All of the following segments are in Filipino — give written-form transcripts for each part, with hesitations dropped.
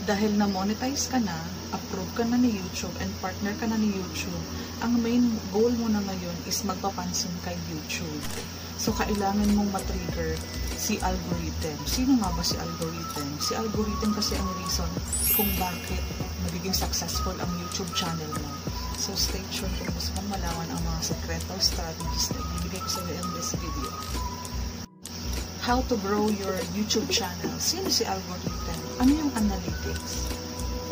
dahil na-monetize ka na, approve ka na ni YouTube, and partner ka na ni YouTube, ang main goal mo na ngayon is magpapansin kay YouTube. So, kailangan mong matrigger si algorithm. Sino nga ba si algorithm? Si algorithm kasi ang reason kung bakit magiging successful ang YouTube channel mo. So, stay tuned kung gusto mong malaman ang mga sekreto strategies na ibibigay ko sa iyo in this video. How to grow your YouTube channel. Sino si algorithm? Ano yung analytics?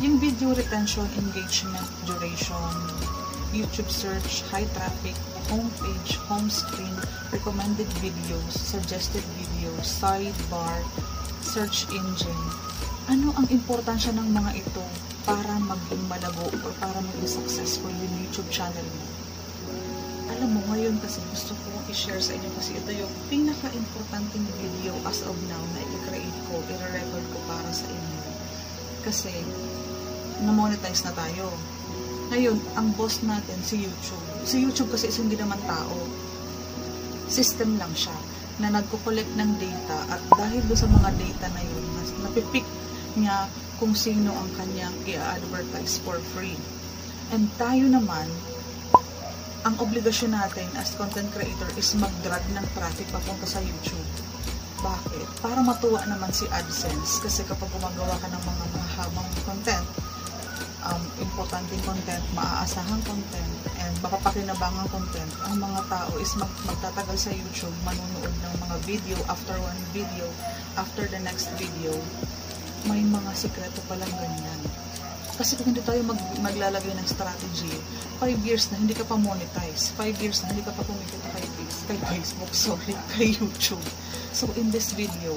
Yung video retention, engagement, duration, YouTube search, high traffic, homepage, home screen, recommended videos, suggested videos, sidebar, search engine. Ano ang importansya ng mga ito para maging malago or para maging successful yung YouTube channel mo? Alam mo, ngayon kasi gusto ko i-share sa inyo kasi ito yung pinaka-importanting video as of now na i-create ko, i-record ko para sa inyo. Kasi, na-monetize na tayo. Ngayon, ang boss natin, si YouTube. Si YouTube kasi is hindi naman tao. System lang siya na nagko-collect ng data at dahil doon sa mga data na yun, napipick niya kung sino ang kanyang i-advertise for free. And tayo naman, ang obligasyon natin as content creator is mag-drag ng traffic papunta sa YouTube. Bakit? Para matuwa naman si AdSense. Kasi kapag gumagawa ka ng mga mahabang content, importanteng content, maaasahang content, and mapapakinabangang content, ang mga tao is magtatagal sa YouTube, manunood ng mga video, after one video, after the next video, may mga sikreto palang ganyan. Kasi kung hindi tayo maglalagay ng strategy, 5 years na hindi ka pa monetize, 5 years na hindi ka pa kumikita kay Facebook, kay YouTube. So in this video,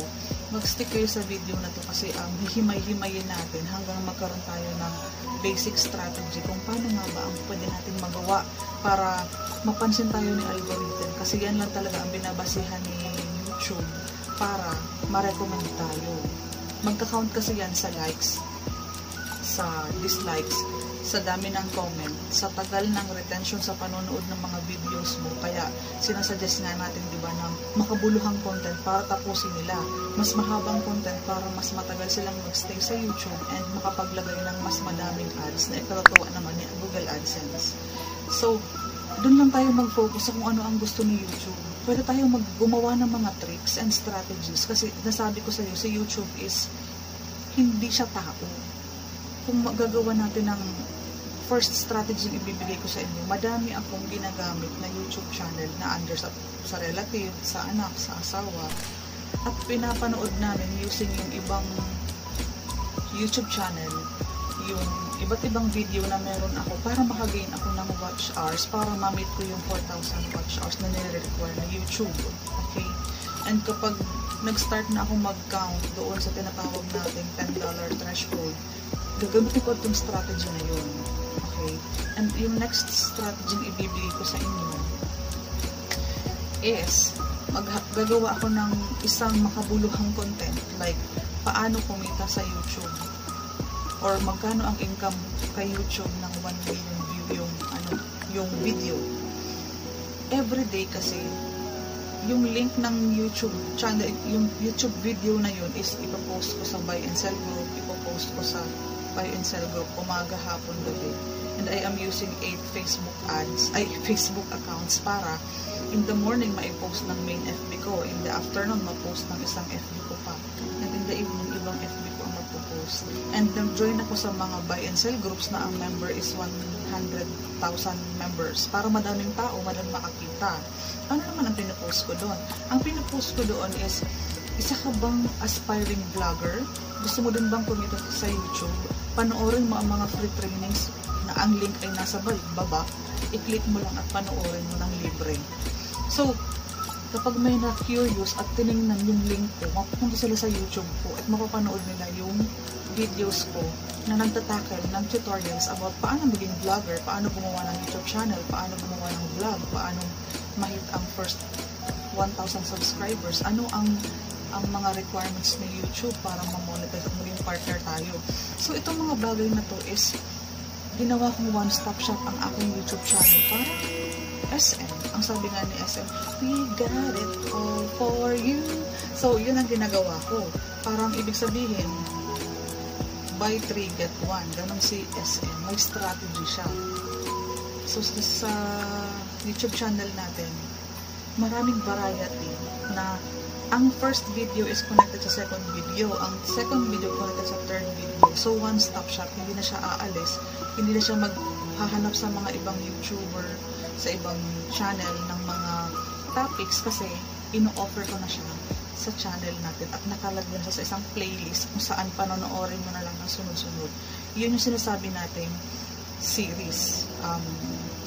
mag-stick kayo sa video na to kasi hihimay-himayin natin hanggang magkaroon tayo ng basic strategy kung paano nga ba ang pwede natin magawa para mapansin tayo ni algorithm. Kasi yan lang talaga ang binabasihan ni YouTube para ma-recommend tayo. Magka-count kasi yan sa likes, sa dislikes, sa dami ng comment, sa tagal ng retention sa panonood ng mga videos mo. Kaya sinasuggest nga natin, di ba, ng makabuluhang content para tapusin nila. Mas mahabang content para mas matagal silang magstay sa YouTube and makapaglagay ng mas madaming ads na ipatutuwa naman ni Google AdSense. So, dun lang tayo mag-focus sa kung ano ang gusto ni YouTube. Pwede tayo gumawa ng mga tricks and strategies kasi nasabi ko sa iyo, si YouTube is hindi siya tao. Kung magagawa natin ng first strategy ibibigay ko sa inyo, madami akong ginagamit na YouTube channel na under sa relative, sa anak, sa asawa, at pinapanood namin using yung ibang YouTube channel, yung iba't ibang video na meron ako para makagain ako ng watch hours, para ma-meet ko yung 4,000 watch hours na nire-require na YouTube. Okay? And kapag nag-start na ako mag-count doon sa tinatawag nating $10 threshold, gagamitin ko itong strategy na yun. Okay? And yung next strategy na ibibigay ko sa inyo is gagawa ako ng isang makabuluhang content like paano kumita sa YouTube or magkano ang income kay YouTube ng 1 million view yung video. Everyday kasi yung link ng YouTube channel, yung YouTube video na yun is ipopost ko sa buy and sell group, ipopost ko sa buy and sell group umaga, hapon, gabi. And I am using 8 Facebook accounts para in the morning ma-post ng main FB ko, in the afternoon ma-post ng isang FB ko pa, and in the evening ibang FB ko ang magpo-post. And join ako sa mga buy and sell groups na ang member is 100,000 members para madaming tao, madaming makakita. Ano naman ang pinupost ko doon? Ang pinupost ko doon is, isa ka bang aspiring vlogger? Gusto mo din bang kumita sa YouTube? Panoorin mo ang mga free trainings na ang link ay nasa baba. I-click mo lang at panoorin mo ng libre. So, kapag may na-curious at tinignan yung link ko, mapupunta sila sa YouTube ko at mapapanood nila yung videos ko na nagtatackle ng tutorials about paano maging vlogger, paano gumawa ng YouTube channel, paano gumawa ng vlog, paano ma-hit ang first 1,000 subscribers, ano ang mga requirements ng YouTube para ma-monetize at maging partner tayo. So, itong mga bagay na to is ginawa kong one-stop shop ang aking YouTube channel para SM. Ang sabi nga ni SM, we got it all for you. So, yun ang ginagawa ko. Parang ibig sabihin, buy 3 get 1. Ganun si SM. May strategy siya. So sa YouTube channel natin, maraming variety na ang first video is connected sa second video. Ang second video connected sa third video. So one-stop shop. Hindi na siya aalis. Hindi na siya maghahanap sa mga ibang YouTuber, sa ibang channel ng mga topics kasi ino-offer ko na siya sa channel natin at nakalagyan siya sa isang playlist kung saan panonoorin mo na lang ng sunod-sunod. Yun yung sinasabi natin series.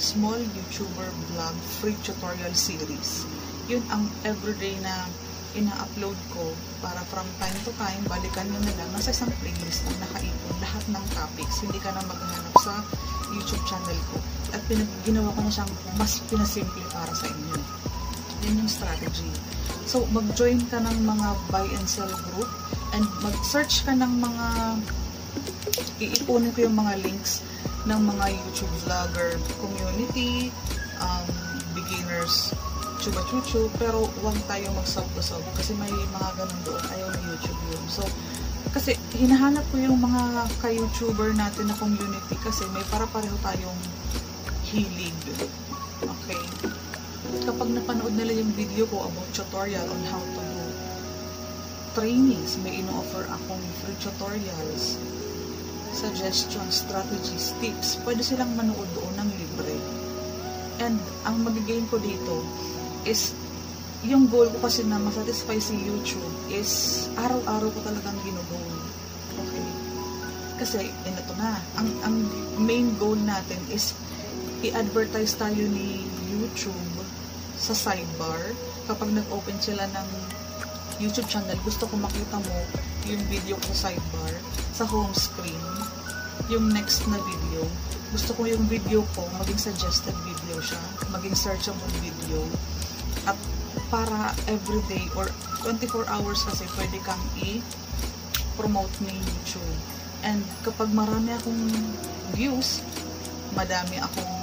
Small YouTuber vlog free tutorial series. Yun ang everyday na ina-upload ko para from time to time, balikan nyo na lang, nasa isang playlist na nakaipon lahat ng topics. Hindi ka na maghanap sa YouTube channel ko. At ginawa ko na siyang mas pinasimple para sa inyo. Yan yung strategy. So, mag-join ka ng mga buy and sell group and mag-search ka ng mga, iipunin ko yung mga links ng mga YouTube vlogger community, beginners, chuba-chuchu, pero huwag tayo mag-sub-to-sub kasi may mga ganun doon, ayaw na YouTube yun. So, kasi hinahanap ko yung mga ka-YouTuber natin na community kasi may para-pareho tayong hilig. Okay? Kapag napanood nila yung video ko about tutorial on how to do trainings, may ino-offer akong free tutorials, suggestions, strategies, tips, pwede silang manood doon ng libre. And ang mag-gain ko dito is, yung goal ko kasi na masatisfy si YouTube is araw-araw ko talagang ginugol. Okay? Kasi, ito na. Ang main goal natin is i-advertise tayo ni YouTube sa sidebar. Kapag nag-open sila ng YouTube channel, gusto ko makita mo yung video ko sa sidebar, sa home screen, yung next na video. Gusto ko yung video ko maging suggested video siya, maging searchable video. At para everyday or 24 hours kasi pwede kang i-promote ni YouTube. And kapag marami akong views, madami akong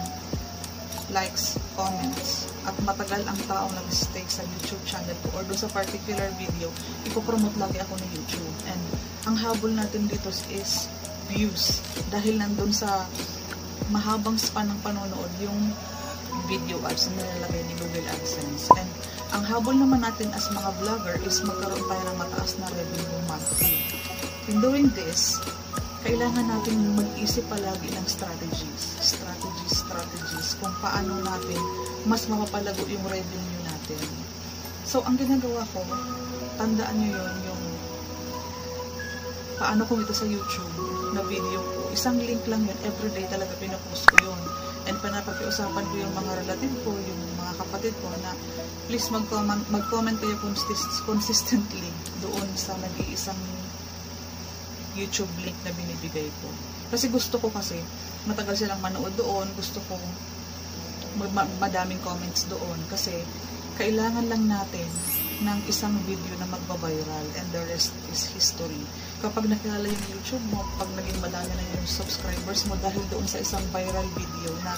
likes, comments, at matagal ang taong nag-stay sa YouTube channel ko or doon sa particular video, ipopromote lagi ako ni YouTube. And ang habol natin dito is views. Dahil nandun sa mahabang span ng panonood yung video ads na nilalagay ni Google AdSense. And ang habol naman natin as mga vlogger is magkaroon tayo ng mataas na revenue monthly. In doing this, kailangan natin mag-isip palagi ng strategies kung paano natin mas mapapalago yung revenue natin. So, ang ginagawa ko, tandaan nyo yun, yung paano kumita sa YouTube na video ko. Isang link lang yun, everyday talaga pinapost ko yun. And panapakiusapan ko yung mga relative ko, yung mga kapatid ko na please mag-comment kayo consistently doon sa nag-iisang YouTube link na binibigay ko. Kasi gusto ko kasi matagal silang manood doon, gusto ko madaming comments doon kasi kailangan lang natin ng isang video na magbabiral and the rest is history. Kapag nakilala yung YouTube mo, pag naging madami na yung subscribers mo dahil doon sa isang viral video na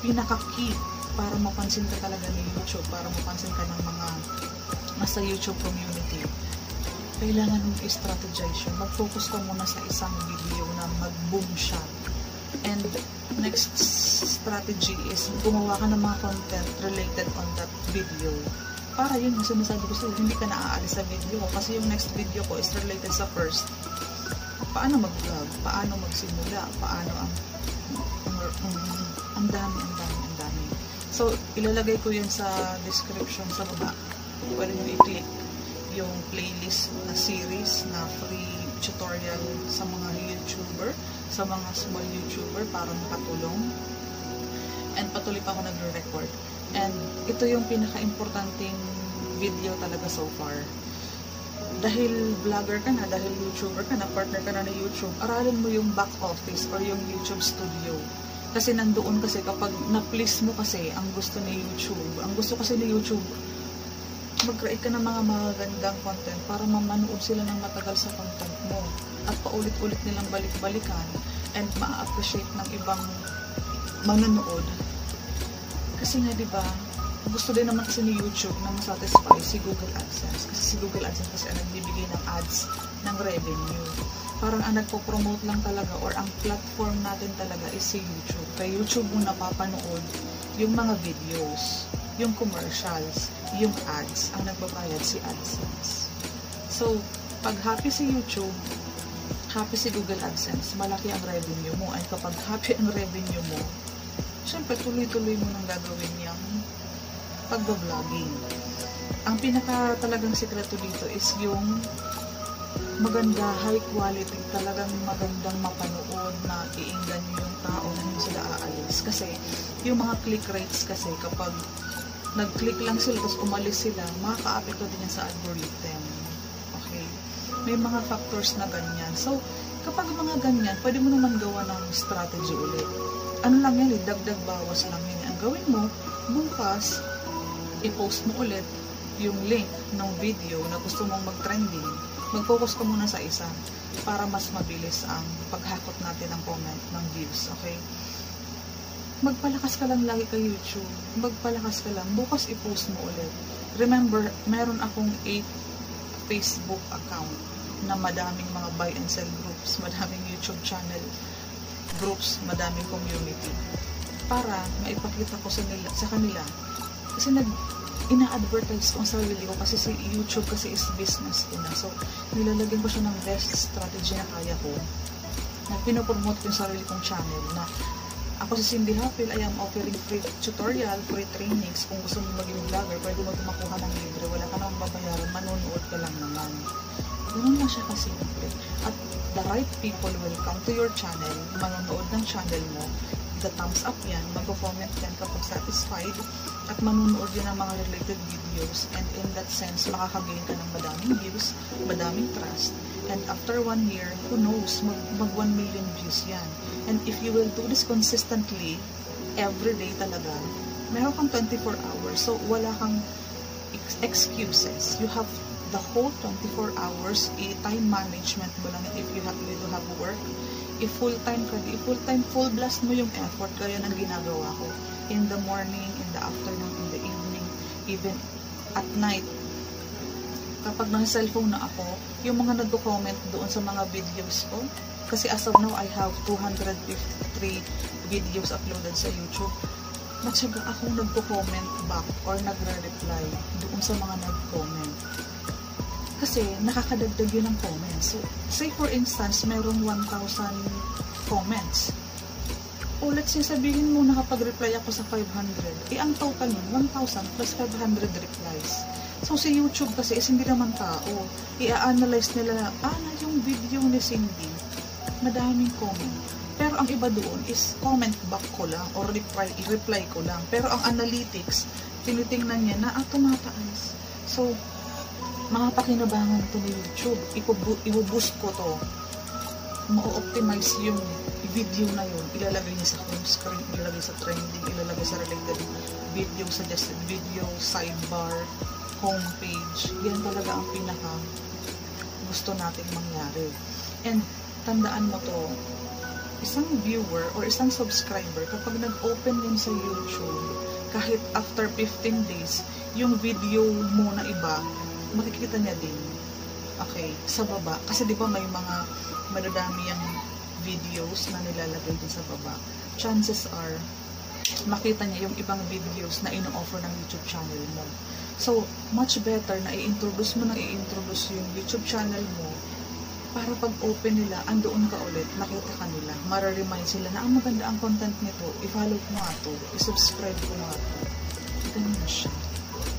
pinaka-key para mapansin ka talaga ni YouTube, para mapansin ka ng mga nasa YouTube community, kailangan mong i-strategize yun. Mag-focus ka muna sa isang video na mag-boom siya. And next strategy is gumawa ka ng mga content related on that video. Para yun, yung sinasabi ko sa'yo, hindi ka naaalis sa video ko kasi yung next video ko is related sa first. Paano mag-vlog? Paano magsimula? Paano ang dami. So, ilalagay ko yun sa description sa baba. Pwede nyo i-click yung playlist na series na free tutorial sa mga YouTuber, sa mga small YouTuber para makatulong. And patuloy pa ako nagre-record. And ito yung pinaka-importanting video talaga so far. Dahil vlogger ka na, dahil YouTuber ka na, partner ka na ng YouTube, aralin mo yung back office or yung YouTube studio. Kasi nandoon kasi kapag na-please mo kasi ang gusto ni YouTube, ang gusto kasi ni YouTube, mag-create ka ng mga magandang content para mamanood sila ng matagal sa content mo at paulit-ulit nilang balik-balikan and ma-appreciate ng ibang manonood. Kasi nga diba, gusto din naman kasi ni YouTube na masatisfy si Google AdSense kasi si Google AdSense kasi ang nagbibigay ng ads ng revenue. parang ang nagpo-promote lang talaga or ang platform natin talaga is si YouTube. Kaya YouTube mo napapanood yung mga videos, yung commercials, yung ads, ang nagbabayad si AdSense. So, pag happy si YouTube, happy si Google AdSense, malaki ang revenue mo. Ay kapag happy ang revenue mo, syempre tuloy-tuloy mo nang gagawin yung pag-vlogging. Ang pinaka talagang sekreto dito is yung maganda, high quality, talagang magandang mapanood na iinggan yung tao na hindi sila aalis. Kasi yung mga click rates kasi kapag nag-click lang sila tapos umalis sila, makaka-apekto din yan sa algorithm. Okay? May mga factors na ganyan. So, kapag mga ganyan, pwede mo naman gawa ng strategy ulit. Ano lang yan, dagdag bawas lang yun. Ang gawin mo, bukas, i-post mo ulit yung link ng video na gusto mong mag-trending. Mag-focus ka muna sa isa para mas mabilis ang paghakot natin ng comment ng views. Okay? Magpalakas ka lang lagi kay YouTube. Magpalakas ka lang. Bukas i-post mo ulit. Remember, meron akong 8 Facebook account na madaming mga buy and sell groups, madaming YouTube channel groups, madaming community. Para maipakita ko sa kanila. Kasi ina-advertise ko ang sarili ko kasi si YouTube kasi is business ko na. So, nilalagyan ko siya ng best strategy na kaya ko. Na pinopromote ko yung sarili kong channel na ako si Cindy Hapil, I am offering free tutorial, free trainings. Kung gusto mo maging vlogger, pwede mo makuha ng libre. Wala ka namang babayaran, manonood ka lang naman. Ganun lang siya kasimple. At the right people will come to your channel, manonood ng channel mo, the thumbs up yan, mag-comment yan kapag satisfied, at manonood yan ng mga related videos, and in that sense, makakagain ka ng madaming views, madaming trust, and after 1 year, who knows, mag 1 million views yan. And if you will do this consistently, every day talaga, meron kang 24 hours, so wala kang excuses. You have the whole 24 hours, time management mo lang if you do have work. If full-time ka, full blast mo yung effort, kaya nang ginagawa ko. In the morning, in the afternoon, in the evening, even at night. Kapag nasa cellphone na ako, yung mga nagko-comment doon sa mga videos ko, kasi as of now, I have 253 videos uploaded sa YouTube. Matyaga akong nagko-comment back or nagre-reply doon sa mga nag-comment. Kasi nakakadagdag yun ng comments. So, say for instance, merong 1,000 comments. O let's say, sabihin mo nakapag-reply ako sa 500. Ang total nun, 1,000 plus 500 replies. So, si YouTube kasi is hindi naman tao. I-analyze nila na, yung video ni Cindy, madaming comment. Pero ang iba doon is comment back ko lang or reply ko lang. Pero ang analytics, tinitingnan niya na tumataas. So, makapakinabangan to ni YouTube. Ibuboost ko to. Ma-optimize yung video na yun. Ilalagay niya sa home screen, ilalagay sa trending, ilalagay sa related video, suggested video, sidebar, homepage. Yan talaga ang pinaka gusto natin mangyari. And tandaan mo to, isang viewer or isang subscriber, kapag nag-open yun sa YouTube, kahit after 15 days, yung video mo na iba, makikita niya din. Okay, sa baba. Kasi di ba may mga madadami yung videos na nilalagay din sa baba. Chances are, makita niya yung ibang videos na ino-offer ng YouTube channel mo. So, much better na i-introduce mo yung YouTube channel mo para pag open nila, andoon ka ulit, nakita ka nila, mararemind sila na ang maganda ang content nito, i-follow ko nga to, i-subscribe ko nga to. Ganun siya.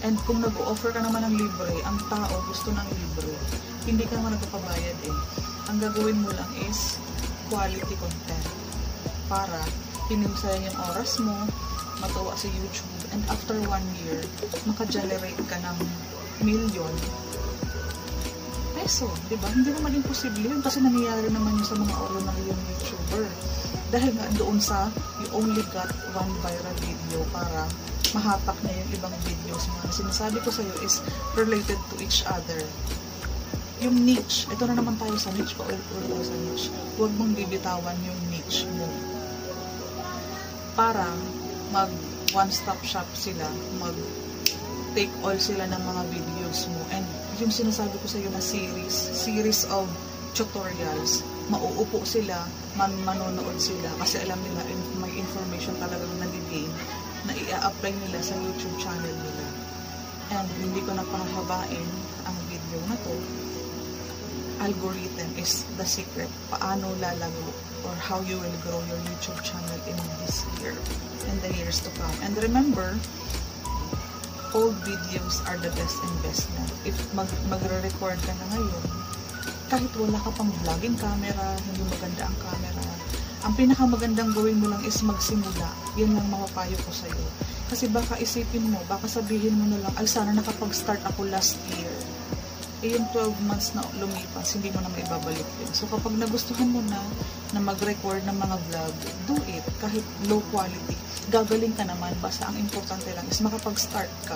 And kung nag-o-offer ka naman ng libre, ang tao gusto ng libre, hindi ka naman nagpapabayad eh. Ang gagawin mo lang is quality content para pinimsayan yung oras mo, matuwa sa YouTube, and after 1 year, maka-generate ka ng million peso, di ba? Hindi naman imposible yun kasi nangyayari naman yun sa mga ordinary yung YouTuber. Dahil nga doon sa you only got one viral video para mahatak na yung ibang videos mo. Ang sinasabi ko sa'yo is related to each other. Yung niche, ito na naman tayo sa niche, pa-ulit sa niche. Huwag mong bibitawan yung niche mo. Para mag one-stop shop sila, mag take all sila ng mga videos mo. And yung sinasabi ko sa iyo na series of tutorials, mauupo sila, manonood sila kasi alam nila may information talagang nag-gain na i-apply nila sa YouTube channel nila. And hindi ko na pahahabain ang video na to. Algorithm is the secret. Paano lalago or how you will grow your YouTube channel in this year and the years to come. And remember, old videos are the best investment. If magre-record ka na ngayon, kahit wala ka pang vlogging camera, hindi maganda ang camera, ang pinakamagandang gawin mo lang is magsimula. Yan lang mapapayo ko sa'yo. Kasi baka isipin mo, baka sabihin mo na lang, ay sana nakapag-start ako last year. Eh yung 12 months na lumipas, hindi mo na maibabalik yun. So kapag nagustuhan mo na mag-record ng mga vlog, do it. Kahit low quality, gagaling ka naman. Basta ang importante lang is makapag-start ka.